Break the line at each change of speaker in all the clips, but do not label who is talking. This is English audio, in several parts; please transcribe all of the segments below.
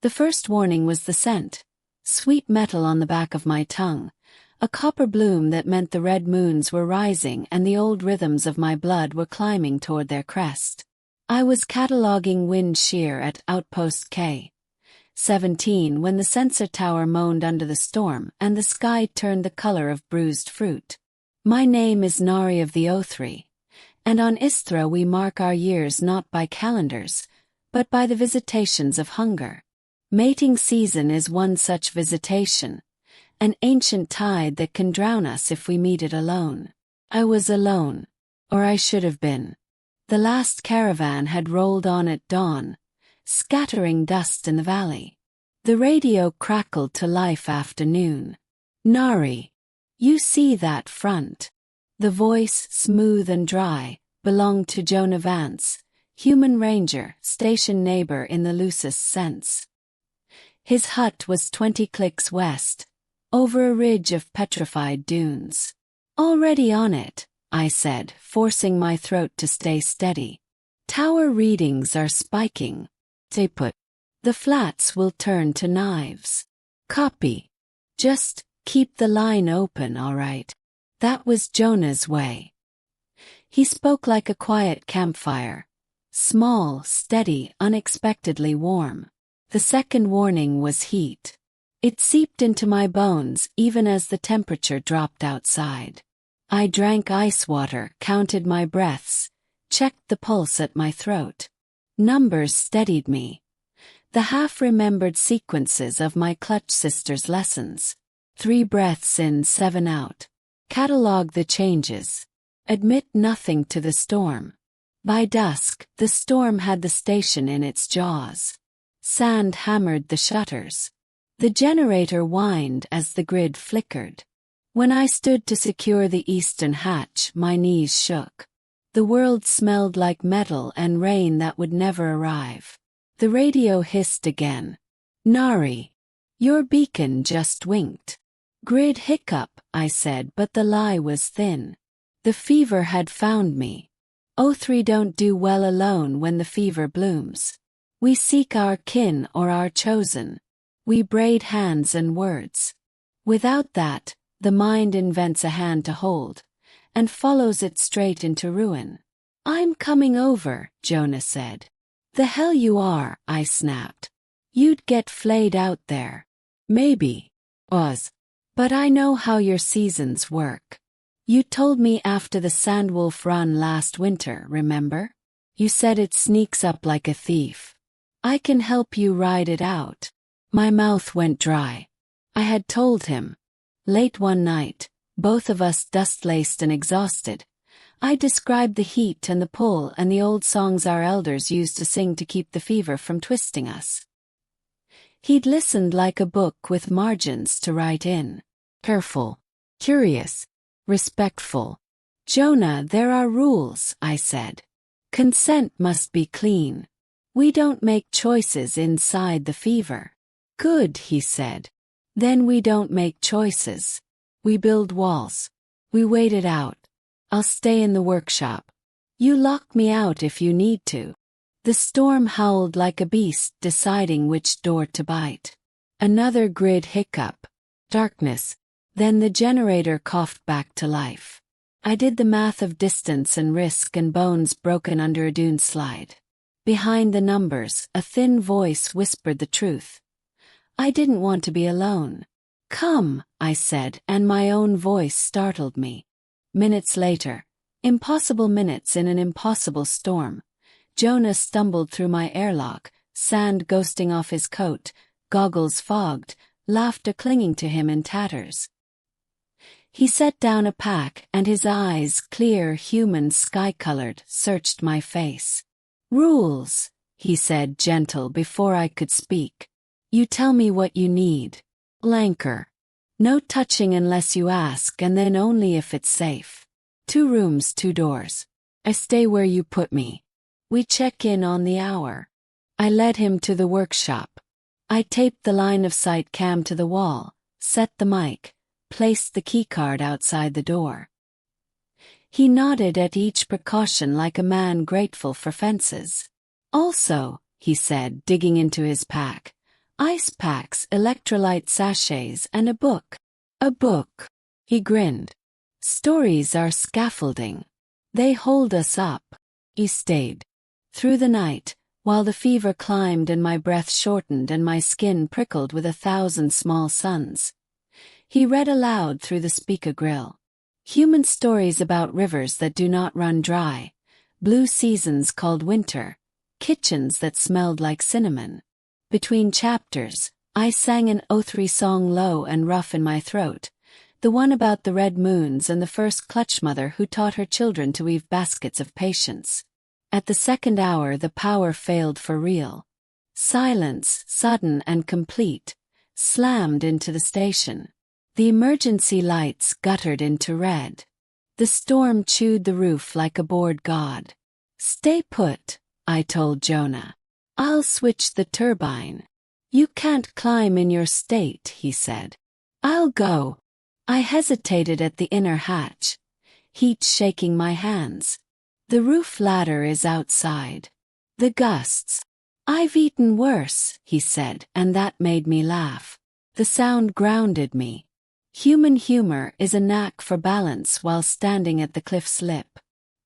The first warning was the scent. Sweet metal on the back of my tongue. A copper bloom that meant the red moons were rising and the old rhythms of my blood were climbing toward their crest. I was cataloging wind shear at outpost K-17 when the sensor tower moaned under the storm and the sky turned the color of bruised fruit. My name is Nari of the Othri, and on Isthra we mark our years not by calendars, but by the visitations of hunger. Mating season is one such visitation, an ancient tide that can drown us if we meet it alone. I was alone, or I should have been. The last caravan had rolled on at dawn, scattering dust in the valley. The radio crackled to life after noon. Nari, you see that front? The voice, smooth and dry, belonged to Jonah Vance, human ranger, station neighbor in the loosest sense. His hut was 20 clicks west, over a ridge of petrified dunes. Already on it, I said, forcing my throat to stay steady. Tower readings are spiking. They put. The flats will turn to knives. Copy. Just keep the line open, all right. That was Jonah's way. He spoke like a quiet campfire. Small, steady, unexpectedly warm. The second warning was heat. It seeped into my bones even as the temperature dropped outside. I drank ice water, counted my breaths, checked the pulse at my throat. Numbers steadied me. The half-remembered sequences of my clutch sister's lessons. 3 breaths in, 7 out. Catalog the changes. Admit nothing to the storm. By dusk, the storm had the station in its jaws. Sand hammered the shutters. The generator whined as the grid flickered. When I stood to secure the eastern hatch, my knees shook. The world smelled like metal and rain that would never arrive. The radio hissed again. Nari, your beacon just winked. Grid hiccup, I said, but the lie was thin. The fever had found me. Othri don't do well alone when the fever blooms. We seek our kin or our chosen. We braid hands and words. Without that, the mind invents a hand to hold, and follows it straight into ruin. I'm coming over, Jonah said. The hell you are, I snapped. You'd get flayed out there. Maybe. Was. But I know how your seasons work. You told me after the Sandwolf run last winter, remember? You said it sneaks up like a thief. I can help you ride it out. My mouth went dry. I had told him. Late one night, both of us dust-laced and exhausted, I described the heat and the pull and the old songs our elders used to sing to keep the fever from twisting us. He'd listened like a book with margins to write in. Careful, curious, respectful. Jonah, there are rules, I said. Consent must be clean. We don't make choices inside the fever. Good, he said. Then we don't make choices. We build walls. We wait it out. I'll stay in the workshop. You lock me out if you need to. The storm howled like a beast deciding which door to bite. Another grid hiccup. Darkness. Then the generator coughed back to life. I did the math of distance and risk and bones broken under a dune slide. Behind the numbers, a thin voice whispered the truth. I didn't want to be alone. Come, I said, and my own voice startled me. Minutes later, impossible minutes in an impossible storm, Jonah stumbled through my airlock, sand ghosting off his coat, goggles fogged, laughter clinging to him in tatters. He set down a pack and his eyes, clear, human, sky-colored, searched my face. Rules, he said, gentle before I could speak. You tell me what you need. Blanker. No touching unless you ask and then only if it's safe. 2 rooms, 2 doors. I stay where you put me. We check in on the hour. I led him to the workshop. I taped the line of sight cam to the wall, set the mic, placed the keycard outside the door. He nodded at each precaution like a man grateful for fences. Also, he said, digging into his pack, Ice packs, electrolyte sachets, and a book. A book. He grinned. Stories are scaffolding. They hold us up. He stayed. Through the night, while the fever climbed and my breath shortened and my skin prickled with 1,000 small suns. He read aloud through the speaker grill. Human stories about rivers that do not run dry, blue seasons called winter, kitchens that smelled like cinnamon. Between chapters, I sang an Othri song low and rough in my throat, the one about the red moons and the first clutch mother who taught her children to weave baskets of patience. At the second hour the power failed for real. Silence, sudden and complete, slammed into the station. The emergency lights guttered into red. The storm chewed the roof like a bored god. "Stay put," I told Jonah. "I'll switch the turbine." "You can't climb in your state," he said. "I'll go." I hesitated at the inner hatch, heat shaking my hands. "The roof ladder is outside." "The gusts." "I've eaten worse," he said, and that made me laugh. The sound grounded me. Human humor is a knack for balance while standing at the cliff's lip.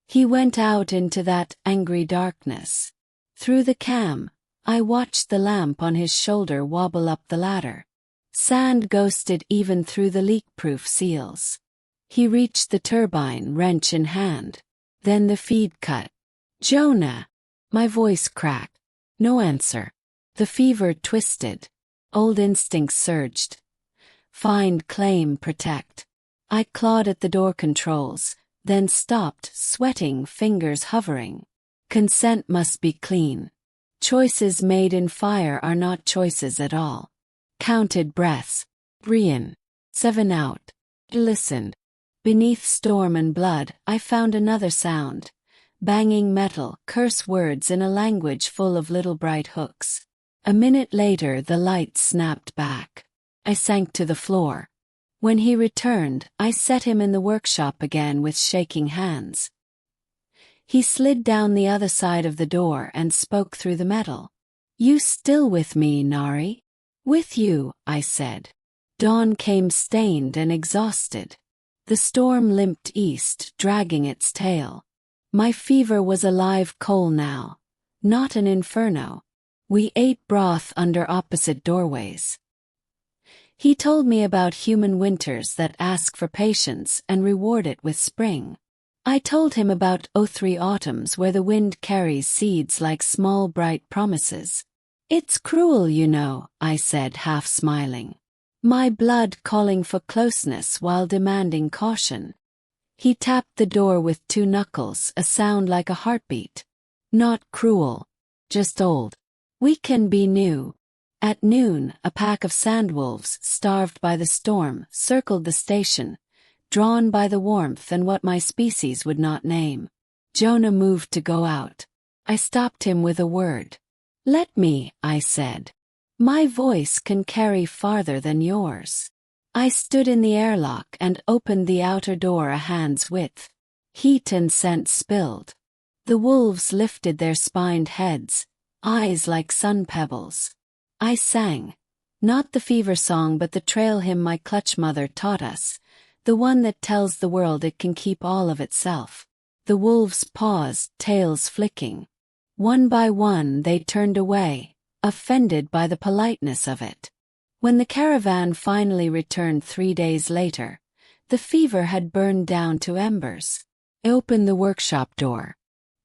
He went out into that angry darkness. Through the cam, I watched the lamp on his shoulder wobble up the ladder. Sand ghosted even through the leak-proof seals. He reached the turbine, wrench in hand. Then the feed cut. "Jonah!" My voice cracked. No answer. The fever twisted. Old instincts surged. Find, claim, protect. I clawed at the door controls, then stopped, sweating, fingers hovering. Consent must be clean. Choices made in fire are not choices at all. Counted breaths. 3 in. 7 out. Listened. Beneath storm and blood, I found another sound. Banging metal, curse words in a language full of little bright hooks. A minute later the light snapped back. I sank to the floor. When he returned, I set him in the workshop again with shaking hands. He slid down the other side of the door and spoke through the metal. "You still with me, Nari?" "With you," I said. Dawn came stained and exhausted. The storm limped east, dragging its tail. My fever was a live coal now, not an inferno. We ate broth under opposite doorways. He told me about human winters that ask for patience and reward it with spring. I told him about Othri autumns where the wind carries seeds like small bright promises. "It's cruel, you know," I said, half smiling. My blood calling for closeness while demanding caution. He tapped the door with 2 knuckles, a sound like a heartbeat. "Not cruel. Just old. We can be new." At noon, a pack of sandwolves, starved by the storm, circled the station, drawn by the warmth and what my species would not name. Jonah moved to go out. I stopped him with a word. "Let me," I said. "My voice can carry farther than yours." I stood in the airlock and opened the outer door a hand's width. Heat and scent spilled. The wolves lifted their spined heads, eyes like sun pebbles. I sang. Not the fever song but the trail hymn my clutch mother taught us, the one that tells the world it can keep all of itself. The wolves paused, tails flicking. One by one they turned away, offended by the politeness of it. When the caravan finally returned 3 days later, the fever had burned down to embers. I opened the workshop door.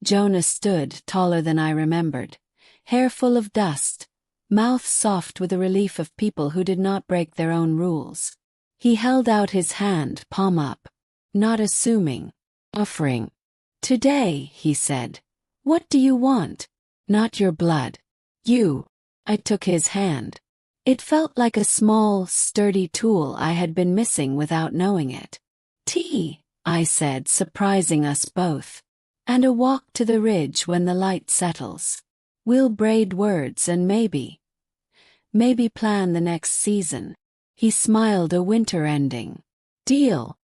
Jonah stood, taller than I remembered, hair full of dust, mouth soft with the relief of people who did not break their own rules. He held out his hand, palm up, not assuming, offering. "Today," he said. "What do you want?" "Not your blood. You." I took his hand. It felt like a small, sturdy tool I had been missing without knowing it. "Tea," I said, surprising us both. "And a walk to the ridge when the light settles. We'll braid words and maybe plan the next season." He smiled, a winter ending. "Deal."